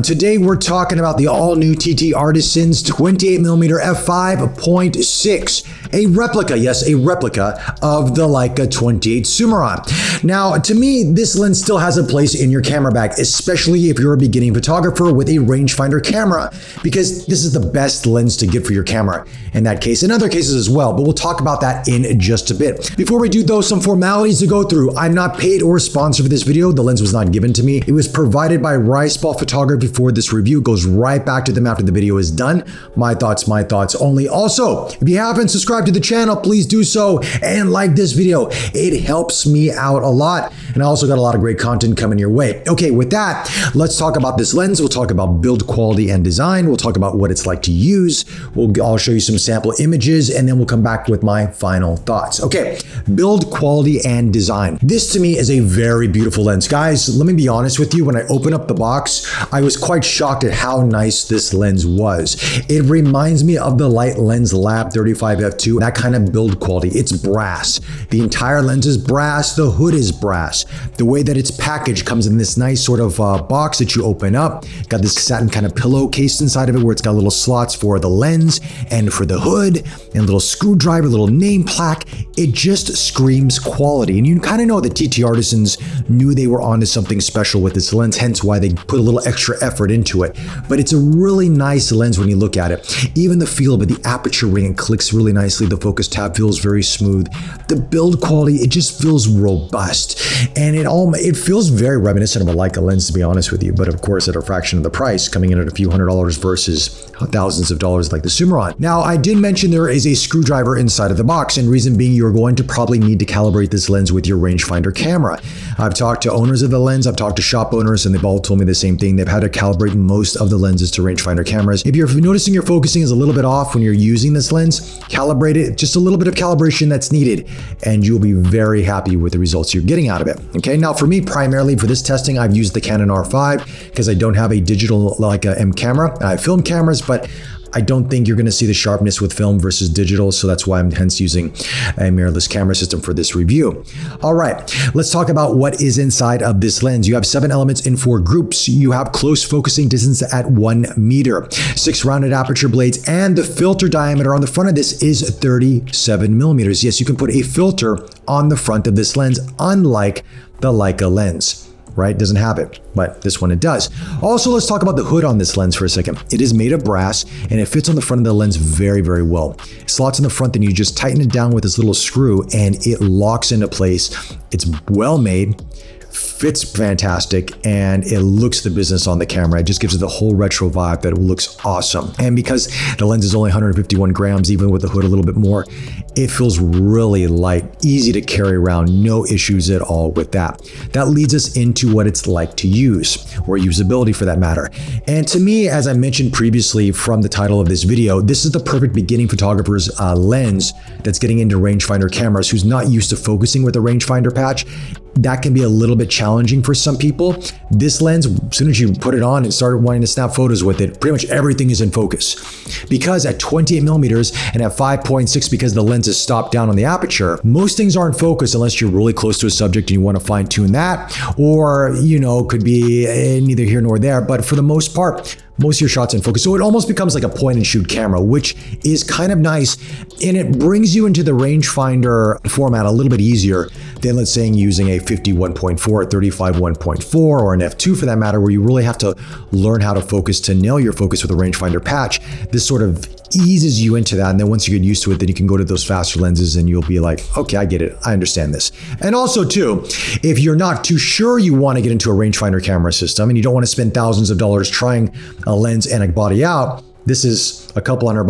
Today we're talking about the all-new TTArtisan's 28mm F5.6, a replica, yes, a replica of the Leica 28 Summaron. Now, to me, this lens still has a place in your camera bag, especially if you're a beginning photographer with a rangefinder camera, because this is the best lens to get for your camera in that case, in other cases as well, but we'll talk about that in just a bit. Before we do, though, some formalities to go through. I'm not paid or sponsored for this video. The lens was not given to me. It was provided by Riceball Photography for this review. It goes right back to them after the video is done. My thoughts only. Also, if you haven't subscribed to the channel, please do so and like this video. It helps me out a lot. And I also got a lot of great content coming your way. Okay, with that, let's talk about this lens. We'll talk about build quality and design. We'll talk about what it's like to use. I'll show you some sample images, and then we'll come back with my final thoughts. Okay, build quality and design. This to me is a very beautiful lens. Guys, let me be honest with you. When I opened up the box, I was quite shocked at how nice this lens was. It reminds me of the Light Lens Lab 35 f2, that kind of build quality. It's brass. The entire lens is brass. The hood is brass. The way that it's packaged comes in this nice sort of box that you open up. Got this satin kind of pillowcase inside of it where it's got little slots for the lens and for the hood and a little screwdriver, little name plaque. It just screams quality. And you kind of know that TTArtisans knew they were onto something special with this lens, hence why they put a little extra effort into it. But it's a really nice lens when you look at it. Even the feel of it, the aperture ring, it clicks really nicely. The focus tab feels very smooth. The build quality, it just feels robust. And it feels very reminiscent of a Leica lens, to be honest with you. But of course, at a fraction of the price, coming in at a few $100s versus thousands of dollars like the Summaron. Now, I did mention there is a screwdriver inside of the box, and reason being you're going to probably need to calibrate this lens with your rangefinder camera. I've talked to owners of the lens, I've talked to shop owners, and they've all told me the same thing. They've had to calibrate most of the lenses to rangefinder cameras. If you're noticing your focusing is a little bit off when you're using this lens, calibrate it. Just a little bit of calibration that's needed, and you'll be very happy with the results you're getting out of it. Okay, now for me, primarily for this testing, I've used the Canon R5 because I don't have a digital Leica M camera. I have film cameras, but I don't think you're going to see the sharpness with film versus digital, so that's why I'm hence using a mirrorless camera system for this review. All right, let's talk about what is inside of this lens. You have 7 elements in 4 groups. You have close focusing distance at 1 meter, 6 rounded aperture blades, and the filter diameter on the front of this is 37 millimeters. Yes, you can put a filter on the front of this lens, unlike the Leica lens. Right? Doesn't have it, but this one it does. Also, let's talk about the hood on this lens for a second. It is made of brass and it fits on the front of the lens very, very well. Slots in the front, then you just tighten it down with this little screw and it locks into place. It's well made, fits fantastic, and it looks the business on the camera. It just gives it the whole retro vibe that it looks awesome. And because the lens is only 151 grams, even with the hood a little bit more, it feels really light, easy to carry around, no issues at all with that. That leads us into what it's like to use, or usability for that matter. And to me, as I mentioned previously from the title of this video, this is the perfect beginning photographer's lens that's getting into rangefinder cameras, who's not used to focusing with a rangefinder patch. That can be a little bit challenging for some people. This lens, as soon as you put it on and start wanting to snap photos with it, pretty much everything is in focus. Because at 28 millimeters and at 5.6, because the lens is stopped down on the aperture, most things are in focus unless you're really close to a subject and you want to fine tune that, or, could be neither here nor there. But for the most part, most of your shots in focus. So it almost becomes like a point and shoot camera, which is kind of nice. And it brings you into the rangefinder format a little bit easier than, let's say, using a 50-1.4, 35-1.4, or an f2 for that matter, where you really have to learn how to focus to nail your focus with a rangefinder patch. This sort of eases you into that. And then once you get used to it, then you can go to those faster lenses and you'll be like, okay, I get it. I understand this. And also too, if you're not too sure you want to get into a rangefinder camera system and you don't want to spend thousands of dollars trying a lens and a body out, this is a couple $100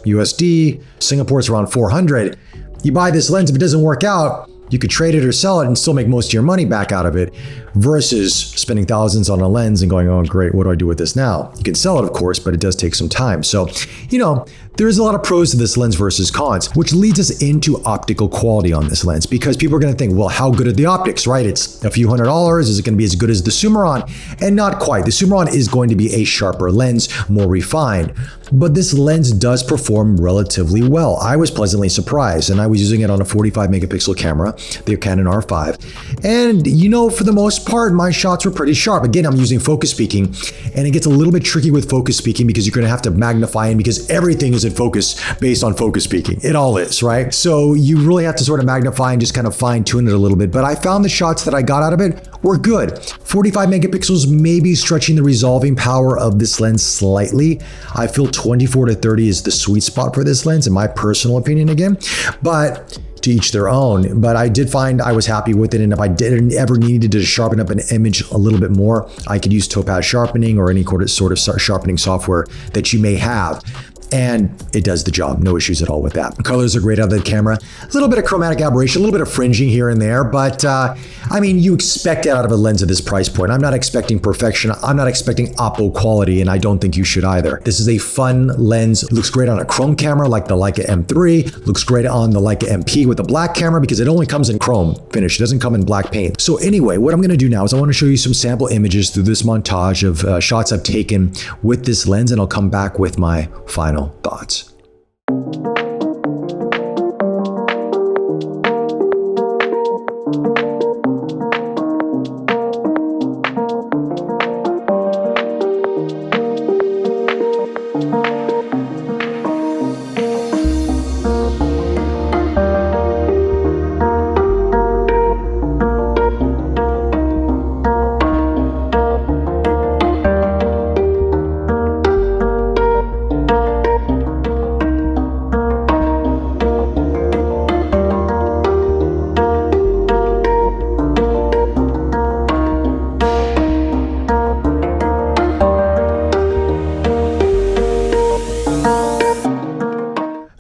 USD. Singapore's around 400. You buy this lens, if it doesn't work out, you could trade it or sell it and still make most of your money back out of it, versus spending thousands on a lens and going, oh great, what do I do with this now? You can sell it, of course, but it does take some time. So, there's a lot of pros to this lens versus cons, which leads us into optical quality on this lens, because people are going to think, well, how good are the optics, right? It's a few $100s. Is it going to be as good as the Summaron? And not quite. The Summaron is going to be a sharper lens, more refined, but this lens does perform relatively well. I was pleasantly surprised, and I was using it on a 45 megapixel camera, the Canon R5. And for the most most part, my shots were pretty sharp. Again, I'm using focus peaking, and it gets a little bit tricky with focus peaking because you're going to have to magnify in, because everything is in focus based on focus peaking. It all is, right? So you really have to sort of magnify and just kind of fine tune it a little bit. But I found the shots that I got out of it were good. 45 megapixels may be stretching the resolving power of this lens slightly. I feel 24 to 30 is the sweet spot for this lens, in my personal opinion again, but to each their own. But I did find I was happy with it, and if I didn't ever needed to sharpen up an image a little bit more, I could use topaz sharpening or any sort of sharpening software that you may have. And it does the job, no issues at all with that. Colors are great out of the camera. A little bit of chromatic aberration, a little bit of fringing here and there, but I mean, you expect it out of a lens at this price point. I'm not expecting perfection. I'm not expecting Oppo quality, and I don't think you should either. This is a fun lens. It looks great on a chrome camera like the Leica M3. Looks great on the Leica MP with the black camera because it only comes in chrome finish. It doesn't come in black paint. So anyway, what I'm gonna do now is I wanna show you some sample images through this montage of shots I've taken with this lens, and I'll come back with my final thoughts.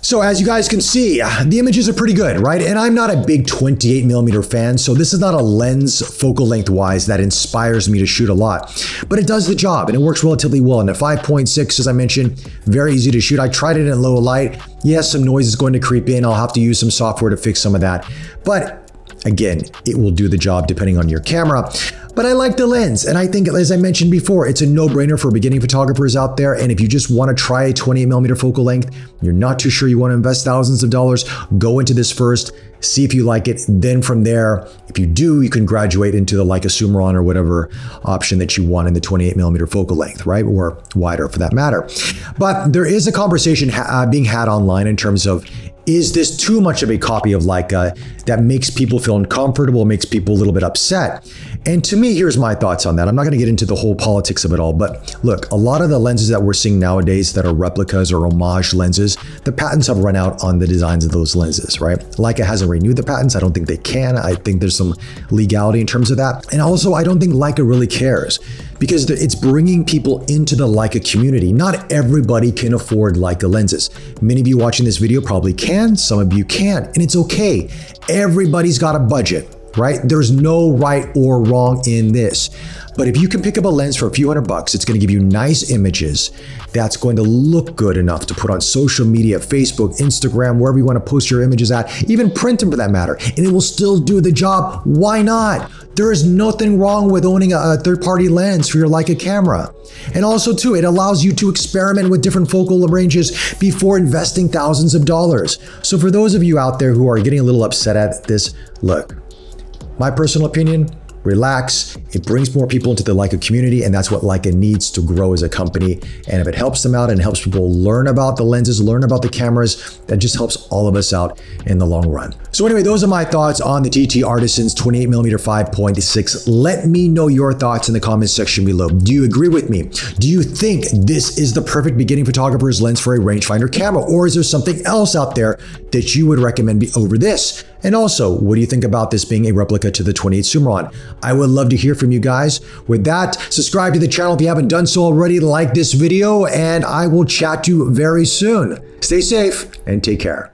So as you guys can see, the images are pretty good, right? And I'm not a big 28mm fan, so this is not a lens focal length wise that inspires me to shoot a lot, but it does the job and it works relatively well. And at 5.6, as I mentioned, very easy to shoot. I tried it in low light. Yes, some noise is going to creep in. I'll have to use some software to fix some of that, but again, it will do the job depending on your camera. But I like the lens, and I think, as I mentioned before, it's a no-brainer for beginning photographers out there. And if you just want to try a 28mm focal length, you're not too sure you want to invest thousands of dollars, go into this first, see if you like it. Then from there, if you do, you can graduate into the Leica Summaron or whatever option that you want in the 28mm focal length, right? Or wider for that matter. But there is a conversation being had online in terms of, is this too much of a copy of Leica that makes people feel uncomfortable, makes people a little bit upset? And to me, here's my thoughts on that. I'm not gonna get into the whole politics of it all, but look, a lot of the lenses that we're seeing nowadays that are replicas or homage lenses, the patents have run out on the designs of those lenses, right? Leica hasn't renewed the patents. I don't think they can. I think there's some legality in terms of that. And also, I don't think Leica really cares, because it's bringing people into the Leica community. Not everybody can afford Leica lenses. Many of you watching this video probably can, some of you can't, and it's okay. Everybody's got a budget, right? There's no right or wrong in this. But if you can pick up a lens for a few $100, it's going to give you nice images that's going to look good enough to put on social media, Facebook, Instagram, wherever you want to post your images at, even print them for that matter, and it will still do the job. Why not? There is nothing wrong with owning a third-party lens for your Leica camera. And also too, it allows you to experiment with different focal ranges before investing thousands of dollars. So for those of you out there who are getting a little upset at this, look, my personal opinion, relax. It brings more people into the Leica community, and that's what Leica needs to grow as a company. And if it helps them out and helps people learn about the lenses, learn about the cameras, that just helps all of us out in the long run. So anyway, those are my thoughts on the TTArtisan's 28mm 5.6. Let me know your thoughts in the comments section below. Do you agree with me? Do you think this is the perfect beginning photographer's lens for a rangefinder camera? Or is there something else out there that you would recommend over this? And also, what do you think about this being a replica to the 28 Summaron? I would love to hear from you guys. With that, subscribe to the channel if you haven't done so already, like this video, and I will chat to you very soon. Stay safe and take care.